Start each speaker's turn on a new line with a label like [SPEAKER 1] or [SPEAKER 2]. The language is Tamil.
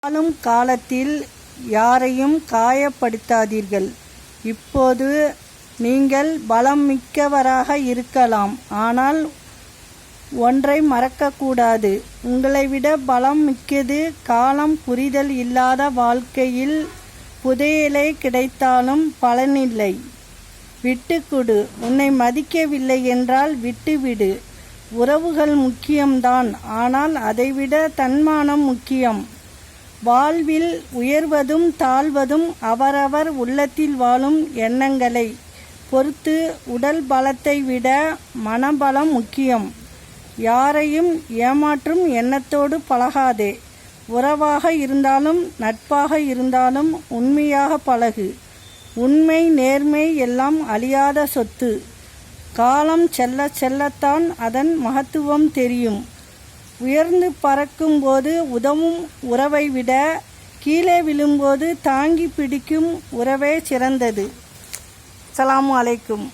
[SPEAKER 1] வாழும் காலத்தில் யாரையும் காயப்படுத்தாதீர்கள். இப்போது நீங்கள் பலம் மிக்கவராக இருக்கலாம், ஆனால் ஒன்றை மறக்கக்கூடாது. உங்களை விட பலம் மிக்கது. காலம் புரிதல் இல்லாத வாழ்க்கையில் புதையலே கிடைத்தாலும் பலனில்லை. விட்டுக்கொடு. உன்னை மதிக்கவில்லை என்றால் விட்டுவிடு. உறவுகள் முக்கியம்தான், ஆனால் அதைவிட தன்மானம் முக்கியம். வாழ்வில் உயர்வதும் தாழ்வதும் அவரவர் உள்ளத்தில் வாழும் எண்ணங்களை பொறுத்து. உடல் பலத்தை விட மனபலம் முக்கியம். யாரையும் ஏமாற்றும் எண்ணத்தோடு பழகாதே. உறவாக இருந்தாலும் நட்பாக இருந்தாலும் உண்மையாக பழகு. உண்மை நேர்மை எல்லாம் அழியாத சொத்து. காலம் செல்ல செல்லத்தான் அதன் மகத்துவம் தெரியும். உயர்ந்து பறக்கும் போது உதவும் உறவை விட கீழே விழும்போது தாங்கி பிடிக்கும் உறவே சிறந்தது. அஸ்ஸலாமு அலைக்கும்.